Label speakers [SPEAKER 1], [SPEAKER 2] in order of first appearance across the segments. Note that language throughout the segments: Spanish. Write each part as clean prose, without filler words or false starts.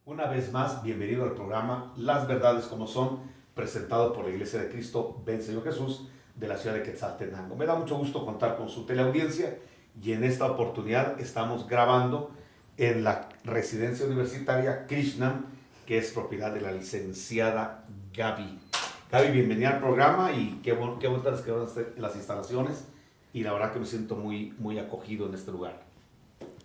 [SPEAKER 1] Una vez más, bienvenido al programa Las Verdades como Son, presentado por la Iglesia de Cristo, Ven Señor Jesús, de la ciudad de Quetzaltenango. Me da mucho gusto contar con su teleaudiencia y en esta oportunidad estamos grabando en la residencia universitaria Krishnam, que es propiedad de la licenciada Gaby. Gaby, bienvenida al programa y qué bonitas quedaron las instalaciones y la verdad que me siento muy acogido en este lugar.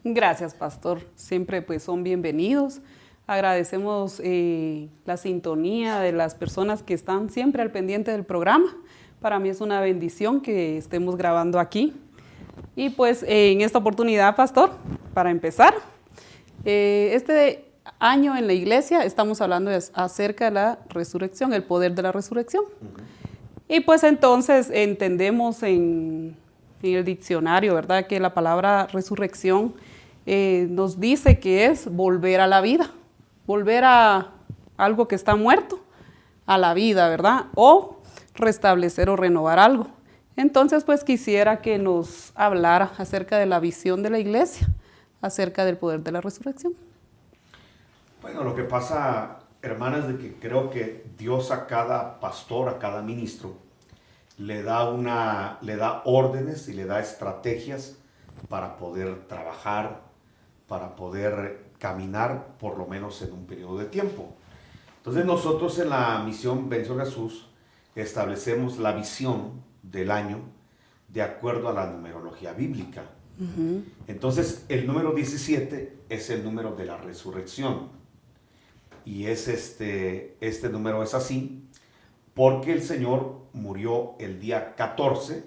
[SPEAKER 2] Gracias, pastor. Siempre pues son bienvenidos. Agradecemos la sintonía de las personas que están siempre al pendiente del programa. Para mí es una bendición que estemos grabando aquí. Y pues en esta oportunidad, pastor, para empezar, este año en la iglesia estamos hablando acerca de la resurrección, el poder de la resurrección. Y pues entonces entendemos en el diccionario, ¿verdad?, que la palabra resurrección nos dice que es volver a la vida. Volver a algo que está muerto, a la vida, ¿verdad? O restablecer o renovar algo. Entonces, pues quisiera que nos hablara acerca de la visión de la iglesia, acerca del poder de la resurrección.
[SPEAKER 1] Bueno, lo que pasa, hermanas, de que creo que Dios a cada pastor, a cada ministro, le da órdenes y le da estrategias para poder trabajar, para poder caminar por lo menos en un periodo de tiempo. Entonces nosotros en la misión Ven Señor Jesús establecemos la visión del año de acuerdo a la numerología bíblica. Entonces el número 17 es el número de la resurrección y es este número es así porque el Señor murió el día 14,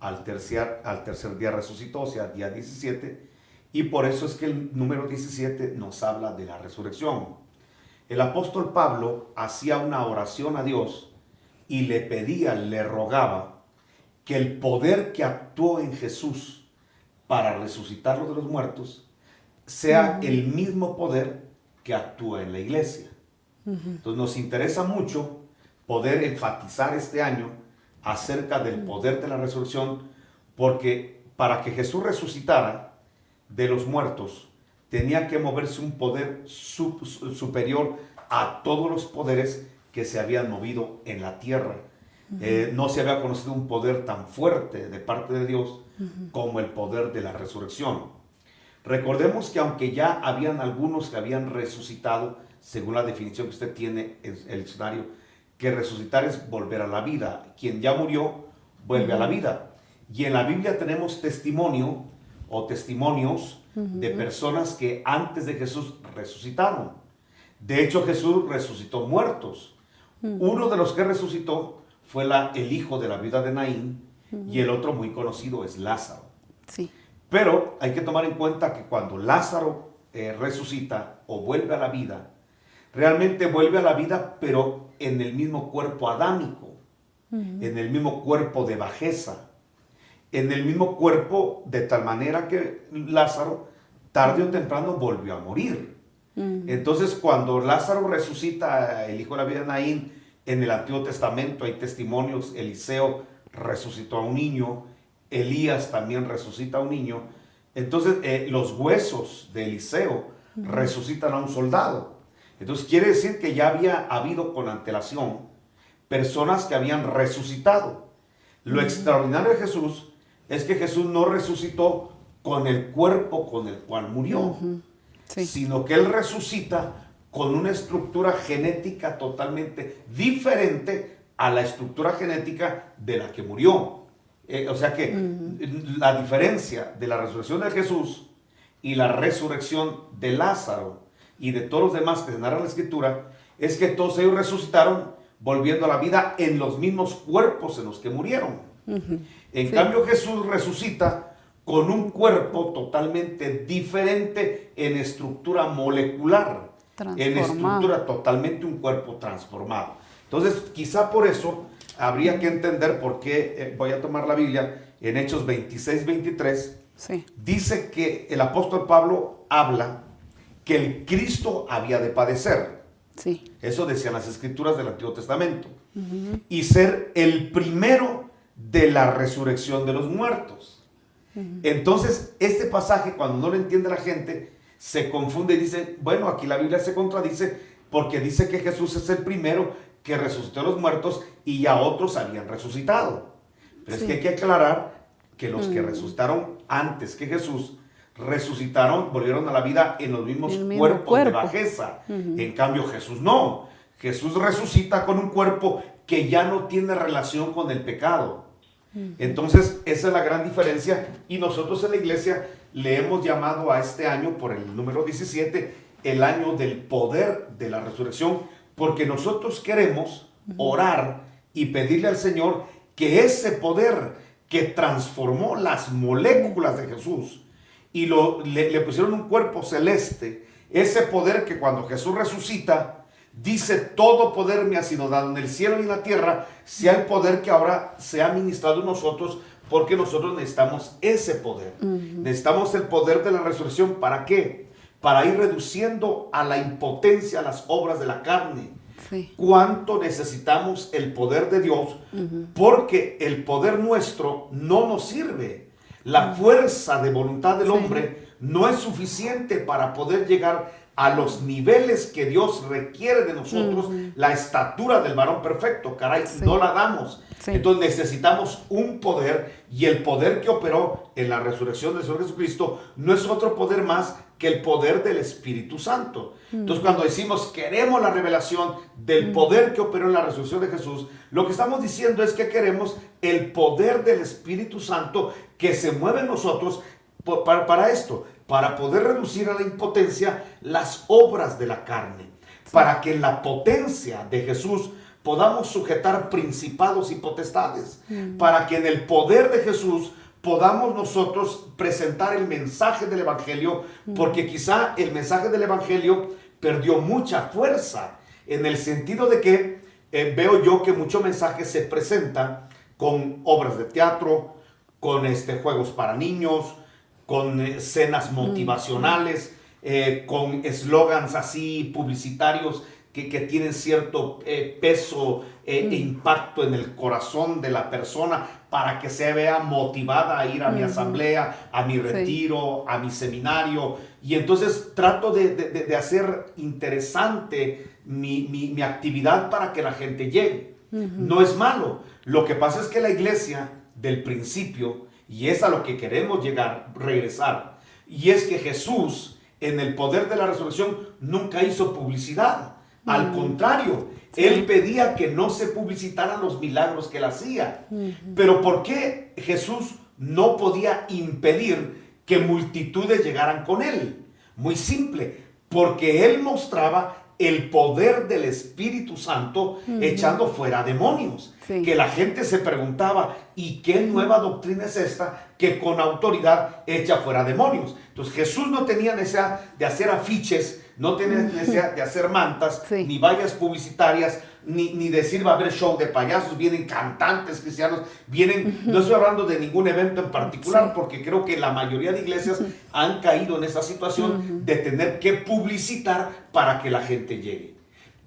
[SPEAKER 1] al tercer día resucitó, o sea, día 17. Y por eso es que el número 17 nos habla de la resurrección. El apóstol Pablo hacía una oración a Dios y le pedía, le rogaba que el poder que actuó en Jesús para resucitarlo de los muertos sea el mismo poder que actúa en la iglesia. Entonces nos interesa mucho poder enfatizar este año acerca del poder de la resurrección, porque para que Jesús resucitara de los muertos, tenía que moverse un poder superior a todos los poderes que se habían movido en la tierra. No se había conocido un poder tan fuerte de parte de Dios como el poder de la resurrección. Recordemos que aunque ya habían algunos que habían resucitado, según la definición que usted tiene en el diccionario, que resucitar es volver a la vida. Quien ya murió, vuelve a la vida. Y en la Biblia tenemos testimonio o testimonios de personas que antes de Jesús resucitaron. De hecho, Jesús resucitó muertos. Uno de los que resucitó fue el hijo de la viuda de Naín y el otro muy conocido es Lázaro.
[SPEAKER 2] Sí.
[SPEAKER 1] Pero hay que tomar en cuenta que cuando Lázaro resucita o vuelve a la vida, realmente vuelve a la vida, pero en el mismo cuerpo adámico, en el mismo cuerpo de bajeza, en el mismo cuerpo, de tal manera que Lázaro tarde o temprano volvió a morir. Entonces cuando Lázaro resucita, el hijo de la viuda de Naín, en el Antiguo Testamento hay testimonios, Eliseo resucitó a un niño, Elías también resucita a un niño. Entonces los huesos de Eliseo resucitan a un soldado. Entonces quiere decir que ya había habido con antelación personas que habían resucitado. Lo extraordinario de Jesús es que Jesús no resucitó con el cuerpo con el cual murió, sino que Él resucita con una estructura genética totalmente diferente a la estructura genética de la que murió. O sea que la diferencia de la resurrección de Jesús y la resurrección de Lázaro y de todos los demás que se narra en la Escritura es que todos ellos resucitaron volviendo a la vida en los mismos cuerpos en los que murieron. En cambio, Jesús resucita con un cuerpo totalmente diferente en estructura molecular, en estructura totalmente un cuerpo transformado. Entonces, quizá por eso habría que entender por qué, voy a tomar la Biblia, en Hechos 26-23, dice que el apóstol Pablo habla que el Cristo había de padecer. Eso decían las Escrituras del Antiguo Testamento. Y ser el primero de la resurrección de los muertos. Entonces, este pasaje, cuando no lo entiende la gente, se confunde y dice, bueno, aquí la Biblia se contradice porque dice que Jesús es el primero que resucitó a los muertos y ya otros habían resucitado. Pero es que hay que aclarar que los que resucitaron antes que Jesús resucitaron, volvieron a la vida en los mismos cuerpos de bajeza. En cambio Jesús no. Jesús resucita con un cuerpo que ya no tiene relación con el pecado. Entonces esa es la gran diferencia, y nosotros en la iglesia le hemos llamado a este año, por el número 17, el año del poder de la resurrección, porque nosotros queremos orar y pedirle al Señor que ese poder que transformó las moléculas de Jesús y le pusieron un cuerpo celeste, ese poder que cuando Jesús resucita, dice, todo poder me ha sido dado en el cielo y en la tierra, sea el poder que ahora se ha ministrado en nosotros, porque nosotros necesitamos ese poder. Necesitamos el poder de la resurrección. ¿Para qué? Para ir reduciendo a la impotencia las obras de la carne. Sí. ¿Cuánto necesitamos el poder de Dios? Porque el poder nuestro no nos sirve. La fuerza de voluntad del hombre no es suficiente para poder llegar a los niveles que Dios requiere de nosotros, la estatura del varón perfecto, caray, no la damos. Entonces necesitamos un poder, y el poder que operó en la resurrección del Señor Jesucristo no es otro poder más que el poder del Espíritu Santo. Entonces cuando decimos queremos la revelación del poder que operó en la resurrección de Jesús, lo que estamos diciendo es que queremos el poder del Espíritu Santo que se mueve en nosotros para esto, para poder reducir a la impotencia las obras de la carne, para que en la potencia de Jesús podamos sujetar principados y potestades, para que en el poder de Jesús podamos nosotros presentar el mensaje del Evangelio, porque quizá el mensaje del Evangelio perdió mucha fuerza, en el sentido de que veo yo que muchos mensajes se presentan con obras de teatro, con juegos para niños, con escenas motivacionales, con eslogans así publicitarios que tienen cierto peso e impacto en el corazón de la persona para que se vea motivada a ir a mi asamblea, a mi retiro, a mi seminario. Y entonces trato de hacer interesante mi actividad para que la gente llegue. No es malo. Lo que pasa es que la iglesia del principio, y es a lo que queremos llegar, regresar, y es que Jesús, en el poder de la resurrección, nunca hizo publicidad. Al contrario, Él pedía que no se publicitaran los milagros que Él hacía. Pero ¿por qué Jesús no podía impedir que multitudes llegaran con Él? Muy simple, porque Él mostraba el poder del Espíritu Santo echando fuera demonios. Que la gente se preguntaba, ¿y qué nueva doctrina es esta que con autoridad echa fuera demonios? Entonces Jesús no tenía necesidad de hacer afiches, no tenía necesidad de hacer mantas, ni vallas publicitarias, ni decir va a haber show de payasos, vienen cantantes cristianos, vienen, no estoy hablando de ningún evento en particular, porque creo que la mayoría de iglesias han caído en esa situación de tener que publicitar para que la gente llegue.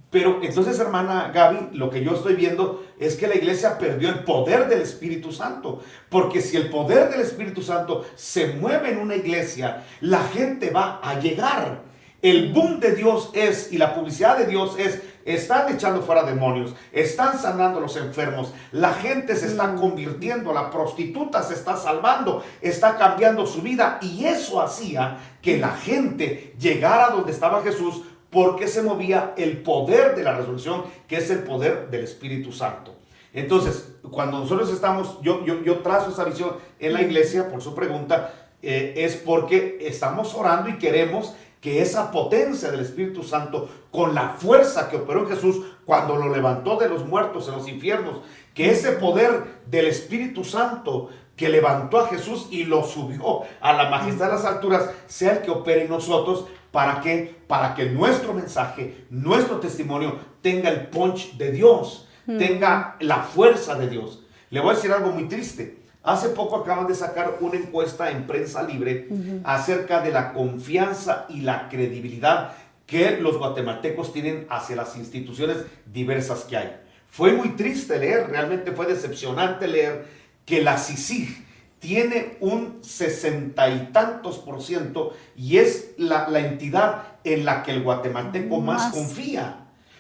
[SPEAKER 1] Pero entonces, hermana Gaby, lo que yo estoy viendo es que la iglesia perdió el poder del Espíritu Santo. Porque si el poder del Espíritu Santo se mueve en una iglesia, la gente va a llegar. El boom de Dios y la publicidad de Dios están echando fuera demonios, están sanando a los enfermos, la gente se está convirtiendo, la prostituta se está salvando, está cambiando su vida. Y eso hacía que la gente llegara donde estaba Jesús, porque se movía el poder de la resurrección, que es el poder del Espíritu Santo. Entonces, cuando nosotros estamos, yo trazo esa visión en la iglesia, por su pregunta, es porque estamos orando y queremos que esa potencia del Espíritu Santo, con la fuerza que operó en Jesús cuando lo levantó de los muertos en los infiernos, que ese poder del Espíritu Santo que levantó a Jesús y lo subió a la majestad de las alturas, sea el que opere en nosotros. ¿Para qué? Para que nuestro mensaje, nuestro testimonio tenga el punch de Dios, tenga la fuerza de Dios. Le voy a decir algo muy triste. Hace poco acaban de sacar una encuesta en Prensa Libre acerca de la confianza y la credibilidad que los guatemaltecos tienen hacia las instituciones diversas que hay. Fue muy triste leer, realmente fue decepcionante leer que la CICIG, tiene un 60 y tantos % y es la entidad en la que el guatemalteco más confía.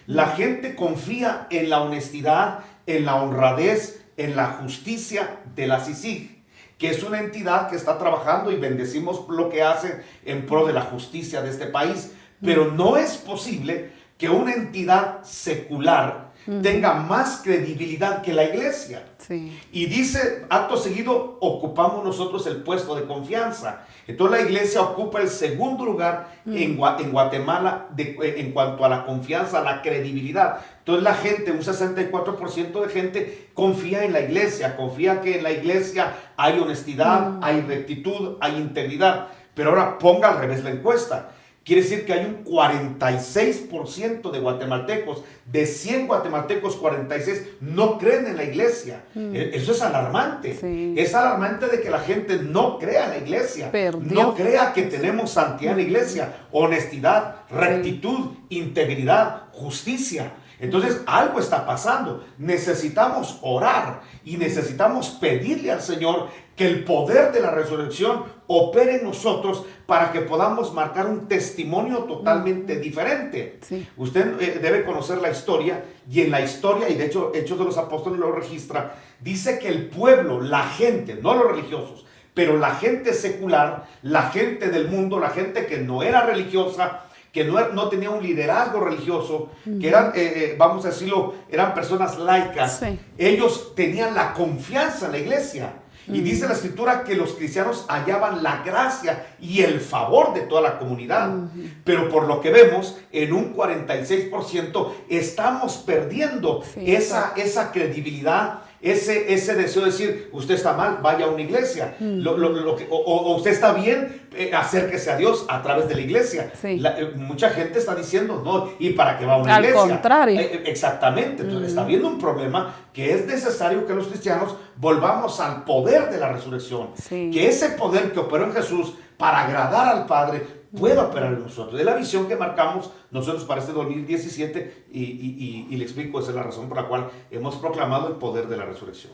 [SPEAKER 1] La gente confía en la honestidad, en la honradez, en la justicia de la CICIG, que es una entidad que está trabajando y bendecimos lo que hacen en pro de la justicia de este país. Pero no es posible que una entidad secular tenga más credibilidad que la iglesia.
[SPEAKER 2] Sí.
[SPEAKER 1] Y dice, acto seguido, ocupamos nosotros el puesto de confianza. Entonces la iglesia ocupa el segundo lugar en Guatemala en cuanto a la confianza, la credibilidad. Entonces la gente, un 64% de gente confía en la iglesia, confía que en la iglesia hay honestidad, hay rectitud, hay integridad. Pero ahora ponga al revés la encuesta. Quiere decir que hay un 46% de guatemaltecos, de 100 guatemaltecos, 46 no creen en la iglesia. Eso es alarmante.
[SPEAKER 2] Sí.
[SPEAKER 1] Es alarmante de que la gente no crea en la iglesia.
[SPEAKER 2] Perdió.
[SPEAKER 1] No crea que tenemos santidad en la iglesia, honestidad, rectitud, integridad, justicia. Entonces algo está pasando. Necesitamos orar y necesitamos pedirle al Señor que el poder de la resurrección opere en nosotros para que podamos marcar un testimonio totalmente diferente.
[SPEAKER 2] Sí.
[SPEAKER 1] Usted debe conocer la historia, y en la historia, y de hecho Hechos de los Apóstoles lo registra, dice que el pueblo, la gente, no los religiosos, pero la gente secular, la gente del mundo, la gente que no era religiosa, que no tenía un liderazgo religioso, que eran, vamos a decirlo, eran personas laicas.
[SPEAKER 2] Sí.
[SPEAKER 1] Ellos tenían la confianza en la iglesia. Y dice la escritura que los cristianos hallaban la gracia y el favor de toda la comunidad. Pero por lo que vemos, en un 46% estamos perdiendo esa credibilidad, ese deseo de decir, usted está mal, vaya a una iglesia. O usted está bien, acérquese a Dios a través de la iglesia.
[SPEAKER 2] Sí.
[SPEAKER 1] Mucha gente está diciendo, no, ¿y para qué va a una iglesia?
[SPEAKER 2] Al contrario.
[SPEAKER 1] Exactamente. Entonces está habiendo un problema que es necesario que los cristianos volvamos al poder de la resurrección.
[SPEAKER 2] Sí.
[SPEAKER 1] Que ese poder que operó en Jesús para agradar al Padre pueda operar en nosotros. Es la visión que marcamos nosotros para este 2017 y le explico, esa es la razón por la cual hemos proclamado el poder de la resurrección.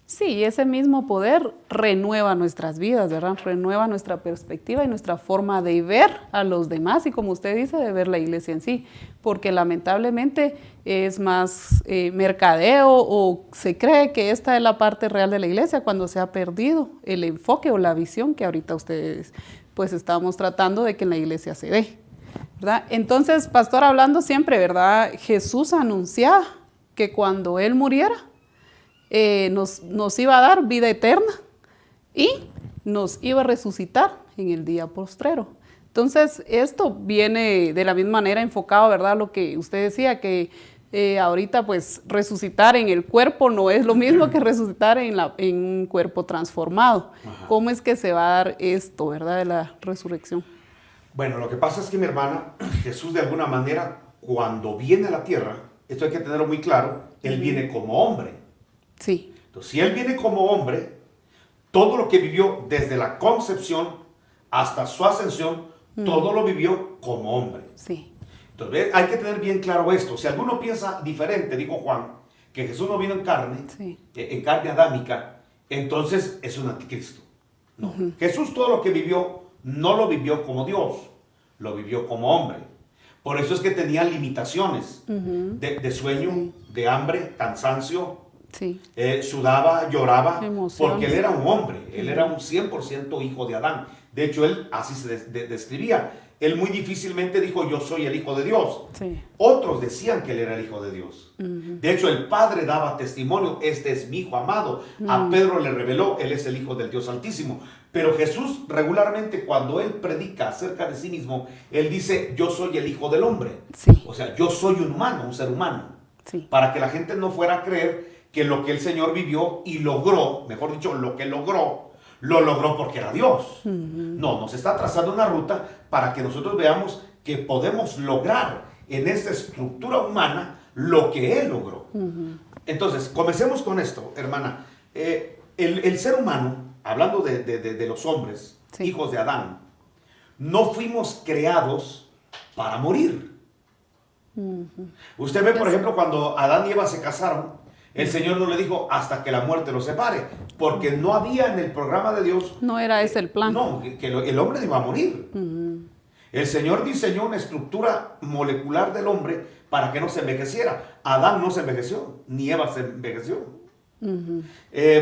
[SPEAKER 2] Sí, ese mismo poder renueva nuestras vidas, ¿verdad? Renueva nuestra perspectiva y nuestra forma de ver a los demás y, como usted dice, de ver la iglesia en sí, porque lamentablemente es más mercadeo, o se cree que esta es la parte real de la iglesia cuando se ha perdido el enfoque o la visión que ahorita ustedes pues estamos tratando de que en la iglesia se dé, ¿verdad? Entonces, pastor, hablando siempre, ¿verdad? Jesús anunciaba que cuando Él muriera, nos iba a dar vida eterna y nos iba a resucitar en el día postrero. Entonces, esto viene de la misma manera enfocado, ¿verdad? Lo que usted decía, que ahorita pues resucitar en el cuerpo no es lo mismo que resucitar en un cuerpo transformado. Ajá. ¿Cómo es que se va a dar esto, verdad, de la resurrección?
[SPEAKER 1] Bueno, lo que pasa es que, mi hermana, Jesús de alguna manera, cuando viene a la tierra, esto hay que tenerlo muy claro, Él viene como hombre.
[SPEAKER 2] Sí.
[SPEAKER 1] Entonces, si Él viene como hombre, todo lo que vivió desde la concepción hasta su ascensión, todo lo vivió como hombre.
[SPEAKER 2] Sí.
[SPEAKER 1] Entonces, hay que tener bien claro esto. Si alguno piensa diferente, dijo Juan, que Jesús no vino en carne adámica, entonces es un anticristo. No. Jesús todo lo que vivió, no lo vivió como Dios, lo vivió como hombre. Por eso es que tenía limitaciones de sueño, de hambre, cansancio.
[SPEAKER 2] Sí.
[SPEAKER 1] Sudaba, lloraba,
[SPEAKER 2] emociones,
[SPEAKER 1] porque él era un hombre, él era un 100% hijo de Adán. De hecho, él así se describía. Él muy difícilmente dijo, yo soy el hijo de Dios.
[SPEAKER 2] Sí.
[SPEAKER 1] Otros decían que él era el hijo de Dios. De hecho, el Padre daba testimonio, este es mi hijo amado. A Pedro le reveló, él es el hijo del Dios Altísimo. Pero Jesús regularmente, cuando él predica acerca de sí mismo, él dice, yo soy el hijo del hombre.
[SPEAKER 2] Sí.
[SPEAKER 1] O sea, yo soy un humano, un ser humano.
[SPEAKER 2] Sí.
[SPEAKER 1] Para que la gente no fuera a creer que lo que el Señor vivió y logró, mejor dicho, lo que logró, lo logró porque era Dios. No, nos está trazando una ruta para que nosotros veamos que podemos lograr en esta estructura humana lo que Él logró. Entonces, comencemos con esto, hermana. El ser humano, hablando de los hombres, hijos de Adán, no fuimos creados para morir. Usted ve, por ejemplo, cuando Adán y Eva se casaron, El Señor no le dijo hasta que la muerte lo separe, porque no había en el programa de Dios.
[SPEAKER 2] No era ese el plan.
[SPEAKER 1] No, que el hombre iba a morir. El Señor diseñó una estructura molecular del hombre para que no se envejeciera. Adán no se envejeció, ni Eva se envejeció.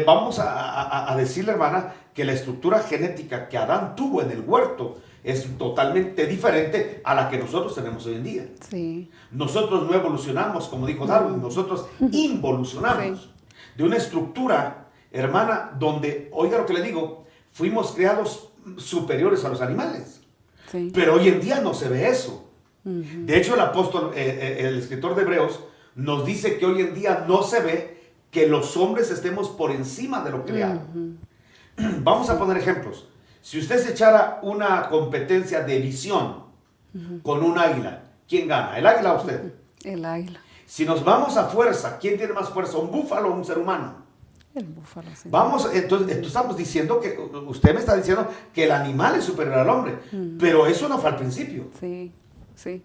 [SPEAKER 1] Vamos a decirle, hermana, que la estructura genética que Adán tuvo en el huerto es totalmente diferente a la que nosotros tenemos hoy en día.
[SPEAKER 2] Sí.
[SPEAKER 1] Nosotros no evolucionamos, como dijo Darwin, nosotros involucionamos.
[SPEAKER 2] Sí.
[SPEAKER 1] De una estructura, hermana, donde, oiga lo que le digo, fuimos creados superiores a los animales.
[SPEAKER 2] Sí.
[SPEAKER 1] Pero hoy en día no se ve eso. De hecho, el apóstol, el escritor de Hebreos, nos dice que hoy en día no se ve que los hombres estemos por encima de lo creado. Vamos a poner ejemplos. Si usted se echara una competencia de visión con un águila, ¿quién gana? ¿El águila o usted?
[SPEAKER 2] El águila.
[SPEAKER 1] Si nos vamos a fuerza, ¿quién tiene más fuerza? ¿Un búfalo o un ser humano?
[SPEAKER 2] El búfalo, sí.
[SPEAKER 1] Vamos, entonces estamos diciendo que, usted me está diciendo que el animal es superior al hombre, pero eso no fue al principio.
[SPEAKER 2] Sí, sí.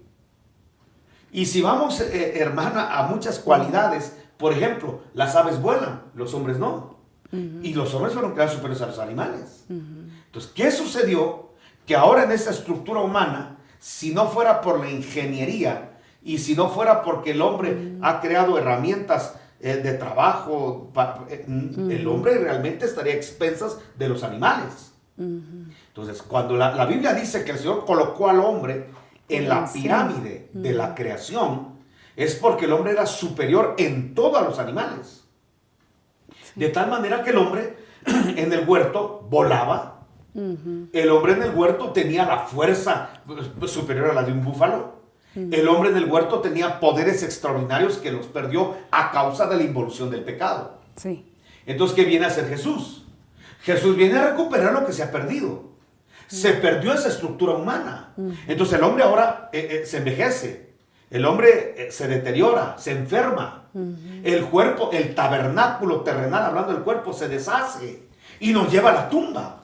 [SPEAKER 1] Y si vamos, hermana, a muchas cualidades, por ejemplo, las aves vuelan, los hombres no. Y los hombres fueron creados superiores a los animales. Entonces, ¿qué sucedió? Que ahora en esta estructura humana, si no fuera por la ingeniería y si no fuera porque el hombre ha creado herramientas de trabajo, el hombre realmente estaría a expensas de los animales. Entonces, cuando la Biblia dice que el Señor colocó al hombre en la pirámide de la creación, es porque el hombre era superior en todo a los animales. De tal manera que el hombre en el huerto volaba. El hombre en el huerto tenía la fuerza superior a la de un búfalo. El hombre en el huerto tenía poderes extraordinarios que los perdió a causa de la involución del pecado.
[SPEAKER 2] Sí.
[SPEAKER 1] Entonces, ¿qué viene a hacer Jesús? Jesús viene a recuperar lo que se ha perdido. Se perdió esa estructura humana. Entonces el hombre ahora se envejece. El hombre se deteriora, se enferma. El cuerpo, el tabernáculo terrenal, hablando del cuerpo, se deshace y nos lleva a la tumba.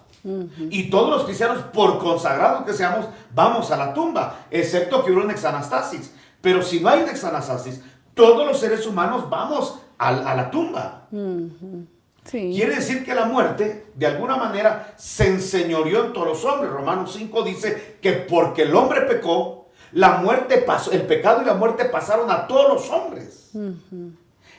[SPEAKER 1] Y todos los cristianos, por consagrados que seamos, vamos a la tumba, excepto que hubo una exanastasis. Pero si no hay una exanastasis, todos los seres humanos vamos a la tumba.
[SPEAKER 2] Sí.
[SPEAKER 1] Quiere decir que la muerte, de alguna manera, se enseñoreó en todos los hombres. Romanos 5 dice que porque el hombre pecó, la muerte pasó, el pecado y la muerte pasaron a todos los hombres.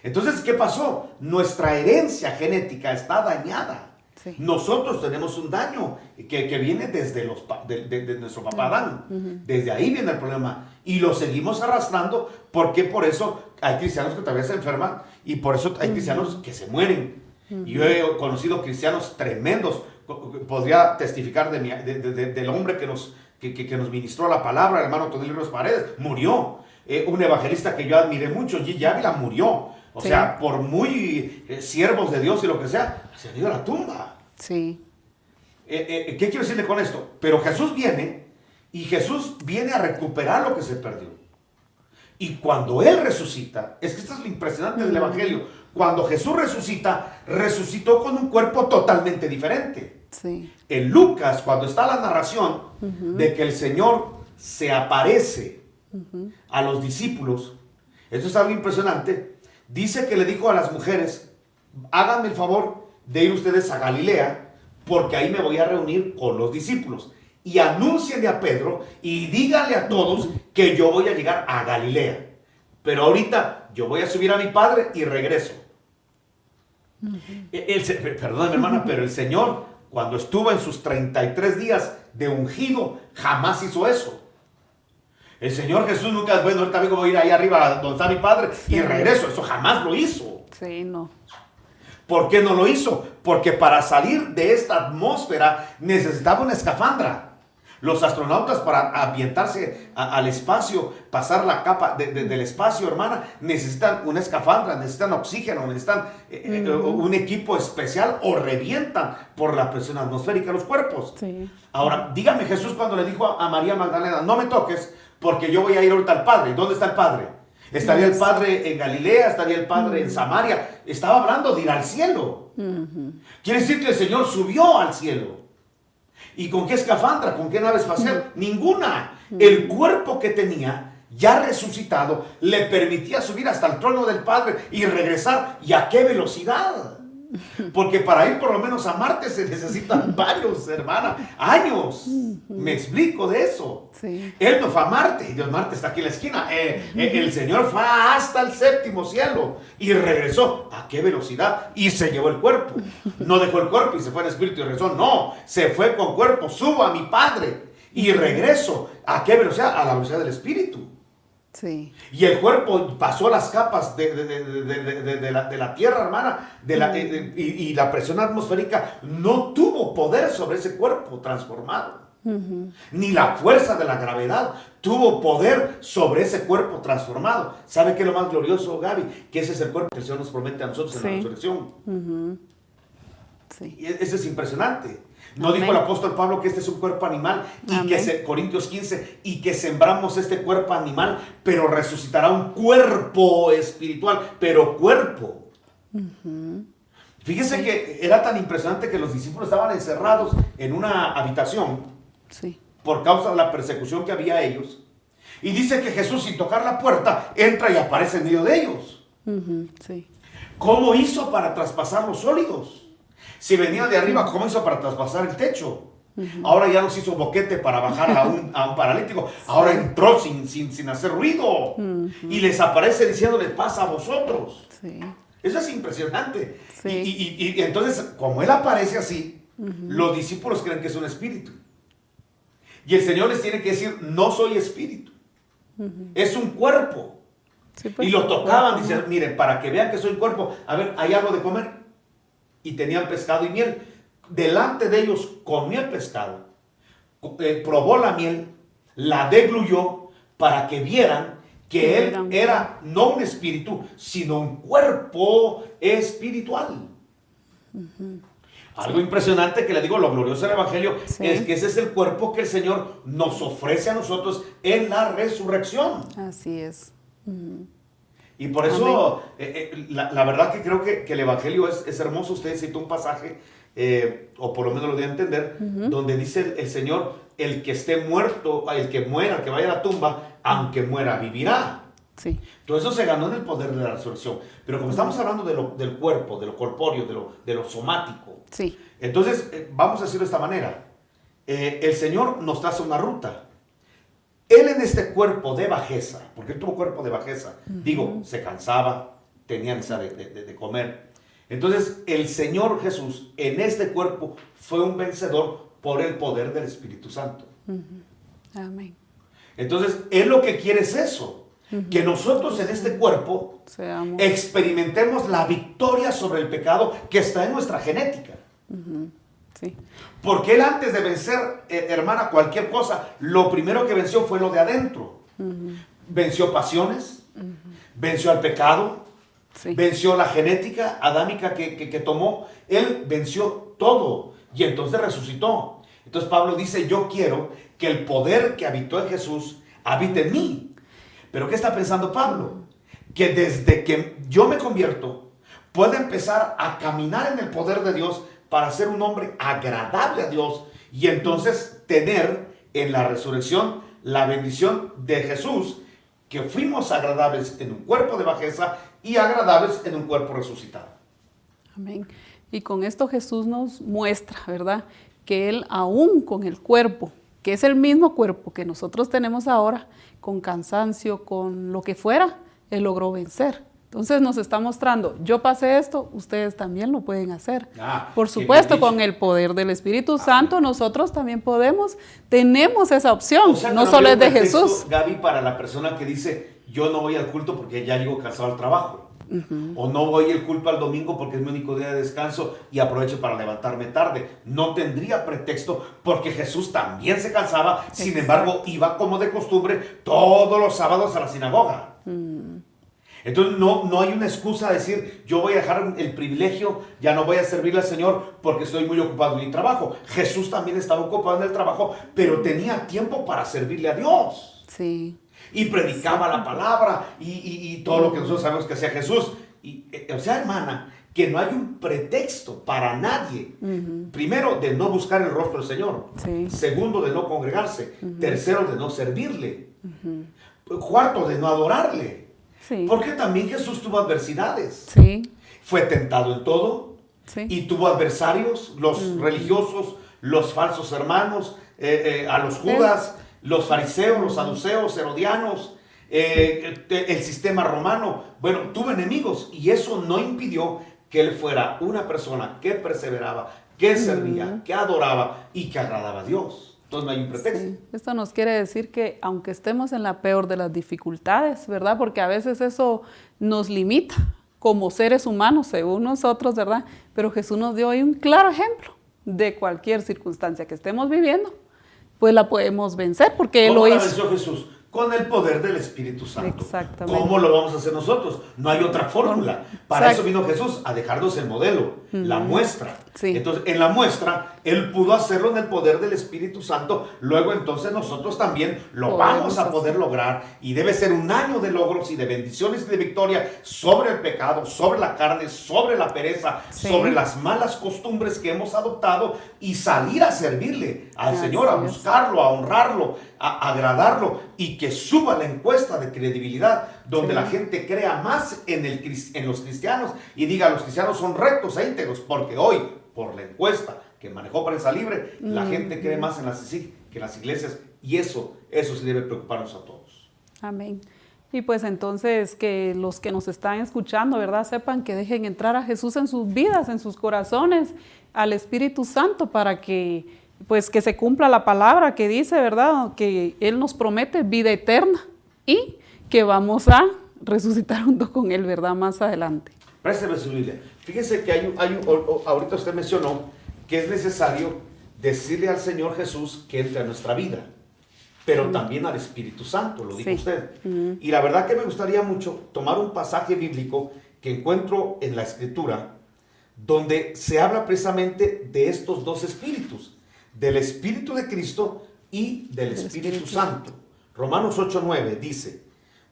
[SPEAKER 1] Entonces, ¿qué pasó? Nuestra herencia genética está dañada. Sí. Nosotros tenemos un daño que viene desde de nuestro papá Adán. Desde ahí viene el problema. Y lo seguimos arrastrando porque por eso hay cristianos que todavía se enferman y por eso hay cristianos que se mueren. Yo he conocido cristianos tremendos. Podría testificar del hombre que nos ministró la palabra, el hermano Tonelio Ríos Paredes. Murió. Un evangelista que yo admiré mucho, Gigi Ávila, murió. O sea, por muy siervos de Dios y lo que sea, se han ido a la tumba.
[SPEAKER 2] Sí.
[SPEAKER 1] ¿Qué quiero decirle con esto? Pero Jesús viene y Jesús viene a recuperar lo que se perdió. Y cuando Él resucita, es que esto es lo impresionante del Evangelio. Cuando Jesús resucita, resucitó con un cuerpo totalmente diferente.
[SPEAKER 2] Sí.
[SPEAKER 1] En Lucas, cuando está la narración de que el Señor se aparece a los discípulos, esto es algo impresionante. Dice que le dijo a las mujeres, háganme el favor de ir ustedes a Galilea, porque ahí me voy a reunir con los discípulos. Y anúncienle a Pedro y díganle a todos que yo voy a llegar a Galilea. Pero ahorita yo voy a subir a mi Padre y regreso. Perdóname, hermana, pero el Señor, cuando estuvo en sus 33 días de ungido, jamás hizo eso. El Señor Jesús nunca, bueno, ahorita vengo, voy a ir ahí arriba donde está mi Padre y regreso. Eso jamás lo hizo.
[SPEAKER 2] Sí, no.
[SPEAKER 1] ¿Por qué no lo hizo? Porque para salir de esta atmósfera necesitaba una escafandra. Los astronautas para ambientarse al espacio, pasar la capa del espacio, hermana, necesitan una escafandra, necesitan oxígeno, necesitan un equipo especial o revientan por la presión atmosférica los cuerpos.
[SPEAKER 2] Sí.
[SPEAKER 1] Ahora, dígame Jesús cuando le dijo a María Magdalena, no me toques porque yo voy a ir ahorita al Padre. ¿Dónde está el Padre? ¿Estaría el Padre en Galilea? ¿Estaría el Padre en Samaria? Estaba hablando de ir al cielo. Quiere decir que el Señor subió al cielo. ¿Y con qué escafandra? ¿Con qué nave espacial? Ninguna. El cuerpo que tenía ya resucitado, le permitía subir hasta el trono del Padre y regresar. ¿Y a qué velocidad? Porque para ir por lo menos a Marte se necesitan varios, hermana, años. Me explico de eso.
[SPEAKER 2] Sí.
[SPEAKER 1] Él no fue a Marte, y Dios, Marte está aquí en la esquina. El Señor fue hasta el séptimo cielo y regresó. ¿A qué velocidad? Y se llevó el cuerpo. No dejó el cuerpo y se fue en espíritu y regresó. No, se fue con cuerpo. Subo a mi Padre y regreso. ¿A qué velocidad? A la velocidad del espíritu.
[SPEAKER 2] Sí.
[SPEAKER 1] Y el cuerpo pasó las capas de la tierra, hermana, y la presión atmosférica no tuvo poder sobre ese cuerpo transformado. Ni la fuerza de la gravedad tuvo poder sobre ese cuerpo transformado. ¿Sabe qué es lo más glorioso, Gaby? Que ese es el cuerpo que el Señor nos promete a nosotros en la resurrección.
[SPEAKER 2] Sí.
[SPEAKER 1] Y eso es impresionante. No
[SPEAKER 2] Amén.
[SPEAKER 1] dijo el apóstol Pablo que este es un cuerpo animal, y que Corintios 15, y que sembramos este cuerpo animal, pero resucitará un cuerpo espiritual, pero cuerpo. Fíjese que era tan impresionante que los discípulos estaban encerrados en una habitación por causa de la persecución que había a ellos. Y dice que Jesús, sin tocar la puerta, entra y aparece en medio de ellos.
[SPEAKER 2] Sí.
[SPEAKER 1] ¿Cómo hizo para traspasar los sólidos? Si venía de arriba, ¿cómo hizo para traspasar el techo? Ahora ya nos hizo boquete para bajar a un paralítico. Ahora entró sin hacer ruido. Y les aparece diciéndoles, pasa a vosotros.
[SPEAKER 2] Sí.
[SPEAKER 1] Eso es impresionante.
[SPEAKER 2] Sí.
[SPEAKER 1] Y entonces, como Él aparece así, los discípulos creen que es un espíritu. Y el Señor les tiene que decir, no soy espíritu. Es un cuerpo.
[SPEAKER 2] Sí, pues,
[SPEAKER 1] y lo tocaban, dicen, miren, para que vean que soy un cuerpo. A ver, ¿hay algo de comer? Y tenían pescado y miel. Delante de ellos comió el pescado, probó la miel, la degluyó para que vieran que él era no un espíritu, sino un cuerpo espiritual. Algo impresionante que le digo, lo glorioso del Evangelio es que ese es el cuerpo que el Señor nos ofrece a nosotros en la resurrección.
[SPEAKER 2] Así es.
[SPEAKER 1] Y por eso, la verdad que creo que el Evangelio es hermoso. Usted citó un pasaje, o por lo menos lo dio a entender, donde dice el Señor, el que esté muerto, el que muera, el que vaya a la tumba, aunque muera, vivirá.
[SPEAKER 2] Sí.
[SPEAKER 1] Todo eso se ganó en el poder de la resurrección. Pero como estamos hablando del cuerpo, de lo corpóreo, de lo somático,
[SPEAKER 2] Sí.
[SPEAKER 1] entonces vamos a decirlo de esta manera. El Señor nos traza una ruta. Él en este cuerpo de bajeza, porque él tuvo cuerpo de bajeza, digo, se cansaba, tenía necesidad de comer. Entonces, el Señor Jesús en este cuerpo fue un vencedor por el poder del Espíritu Santo.
[SPEAKER 2] Amén.
[SPEAKER 1] Entonces, Él lo que quiere es eso, que nosotros en este cuerpo experimentemos la victoria sobre el pecado que está en nuestra genética.
[SPEAKER 2] Sí.
[SPEAKER 1] Porque Él antes de vencer, hermana, cualquier cosa, lo primero que venció fue lo de adentro. Venció pasiones, venció al pecado, venció la genética adámica que tomó. Él venció todo y entonces resucitó. Entonces Pablo dice, yo quiero que el poder que habitó en Jesús habite en mí. Pero ¿qué está pensando Pablo? Que desde que yo me convierto, puedo empezar a caminar en el poder de Dios para ser un hombre agradable a Dios y entonces tener en la resurrección la bendición de Jesús, que fuimos agradables en un cuerpo de bajeza y agradables en un cuerpo resucitado.
[SPEAKER 2] Amén. Y con esto Jesús nos muestra, ¿verdad?, que Él aún con el cuerpo, que es el mismo cuerpo que nosotros tenemos ahora, con cansancio, con lo que fuera, Él logró vencer. Entonces nos está mostrando, yo pasé esto, ustedes también lo pueden hacer. Por supuesto, con el poder del Espíritu Santo, nosotros también tenemos esa opción,
[SPEAKER 1] o sea,
[SPEAKER 2] no solo es de Jesús.
[SPEAKER 1] Gaby, para la persona que dice, yo no voy al culto porque ya llego cansado al trabajo. O no voy el culto al domingo porque es mi único día de descanso y aprovecho para levantarme tarde. No tendría pretexto porque Jesús también se cansaba, sin embargo iba como de costumbre todos los sábados a la sinagoga. Entonces no hay una excusa de decir, yo voy a dejar el privilegio, ya no voy a servirle al Señor porque estoy muy ocupado en mi trabajo. Jesús también estaba ocupado en el trabajo, pero tenía tiempo para servirle a Dios.
[SPEAKER 2] Sí.
[SPEAKER 1] Y predicaba la palabra y todo lo que nosotros sabemos que hacía Jesús. O sea, hermana, que no hay un pretexto para nadie. Primero, de no buscar el rostro del Señor.
[SPEAKER 2] Sí.
[SPEAKER 1] Segundo, de no congregarse. Tercero, de no servirle. Cuarto, de no adorarle.
[SPEAKER 2] Sí.
[SPEAKER 1] Porque también Jesús tuvo adversidades.
[SPEAKER 2] Sí.
[SPEAKER 1] Fue tentado en todo.
[SPEAKER 2] Sí.
[SPEAKER 1] Y tuvo adversarios, los religiosos, los falsos hermanos, a los judas, los fariseos, los saduceos, herodianos, el sistema romano. Bueno, tuvo enemigos y eso no impidió que él fuera una persona que perseveraba, que servía, que adoraba y que agradaba a Dios. Entonces no hay un pretexto.
[SPEAKER 2] Sí. Esto nos quiere decir que aunque estemos en la peor de las dificultades, ¿verdad? Porque a veces eso nos limita como seres humanos, según nosotros, ¿verdad? Pero Jesús nos dio ahí un claro ejemplo de cualquier circunstancia que estemos viviendo, pues la podemos vencer porque Él lo
[SPEAKER 1] ¿Cómo la
[SPEAKER 2] hizo.
[SPEAKER 1] venció Jesús? Con el poder del Espíritu Santo.
[SPEAKER 2] Exactamente.
[SPEAKER 1] ¿Cómo lo vamos a hacer nosotros? No hay otra fórmula. Para eso vino Jesús, a dejarnos el modelo, la muestra.
[SPEAKER 2] Sí.
[SPEAKER 1] Entonces, en la muestra, Él pudo hacerlo en el poder del Espíritu Santo. Luego, entonces, nosotros también lo vamos a poder lograr. Y debe ser un año de logros y de bendiciones y de victoria sobre el pecado, sobre la carne, sobre la pereza, sobre las malas costumbres que hemos adoptado y salir a servirle al Señor, a buscarlo, a honrarlo, a agradarlo y que suba la encuesta de credibilidad donde la gente crea más en los cristianos y diga los cristianos son rectos e íntegros, porque hoy por la encuesta que manejó Prensa Libre la gente cree más en las CICIG que en las iglesias y eso sí debe preocuparnos a todos.
[SPEAKER 2] Amén. Y pues entonces que los que nos están escuchando, ¿verdad? Sepan que dejen entrar a Jesús en sus vidas, en sus corazones, al Espíritu Santo para que pues que se cumpla la palabra que dice, ¿verdad? Que Él nos promete vida eterna y que vamos a resucitar junto con Él, ¿verdad? Más adelante.
[SPEAKER 1] Présteme su Biblia. Fíjese que ahorita usted mencionó que es necesario decirle al Señor Jesús que entre a nuestra vida, pero también al Espíritu Santo, lo dijo usted. Y la verdad que me gustaría mucho tomar un pasaje bíblico que encuentro en la Escritura, donde se habla precisamente de estos dos espíritus, del Espíritu de Cristo y del Espíritu Santo. Romanos 8:9 dice,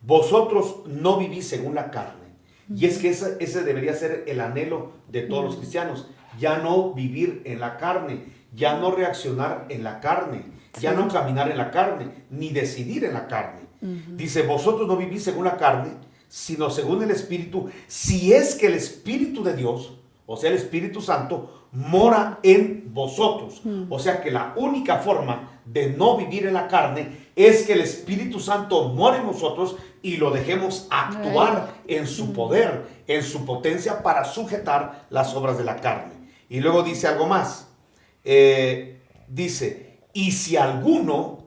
[SPEAKER 1] vosotros no vivís según la carne. Y es que ese debería ser el anhelo de todos los cristianos, ya no vivir en la carne, ya no reaccionar en la carne, ya no caminar en la carne, ni decidir en la carne. Dice, vosotros no vivís según la carne, sino según el Espíritu, si es que el Espíritu de Dios, o sea el Espíritu Santo, mora en vosotros. O sea que la única forma de no vivir en la carne es que el Espíritu Santo more en nosotros y lo dejemos actuar en su poder, en su potencia para sujetar las obras de la carne. Y luego dice algo más. Dice, y si alguno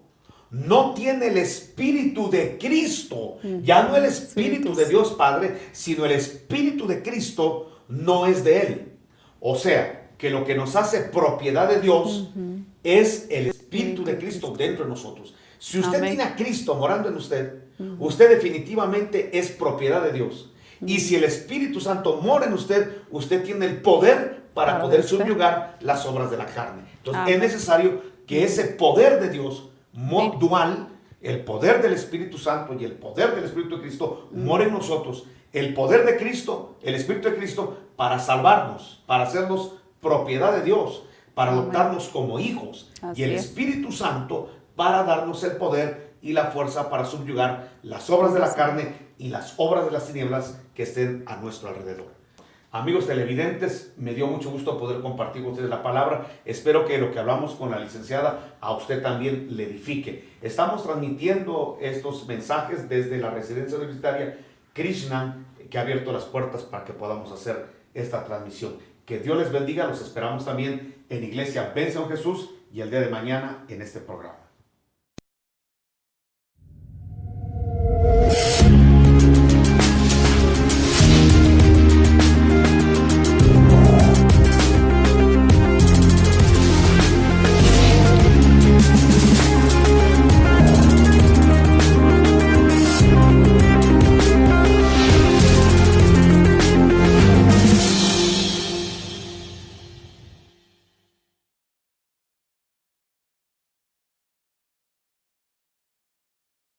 [SPEAKER 1] no tiene el Espíritu de Cristo, ya no el Espíritu de Dios Padre, sino el Espíritu de Cristo, no es de Él. O sea, que lo que nos hace propiedad de Dios es el Espíritu de Cristo dentro de nosotros. Si usted tiene a Cristo morando en usted, usted definitivamente es propiedad de Dios. Y si el Espíritu Santo mora en usted, usted tiene el poder para poder subyugar las obras de la carne. Entonces es necesario que ese poder de Dios dual, el poder del Espíritu Santo y el poder del Espíritu de Cristo more en nosotros. El poder de Cristo, el Espíritu de Cristo, para salvarnos, para hacernos propiedad de Dios, para adoptarnos como hijos. Y el Espíritu Santo para darnos el poder y la fuerza para subyugar las obras de la carne y las obras de las tinieblas que estén a nuestro alrededor. Amigos televidentes, me dio mucho gusto poder compartir con ustedes la palabra. Espero que lo que hablamos con la licenciada a usted también le edifique. Estamos transmitiendo estos mensajes desde la residencia universitaria Krishna, que ha abierto las puertas para que podamos hacer esta transmisión. Que Dios les bendiga, los esperamos también en Iglesia Ven Señor Jesús y el día de mañana en este programa.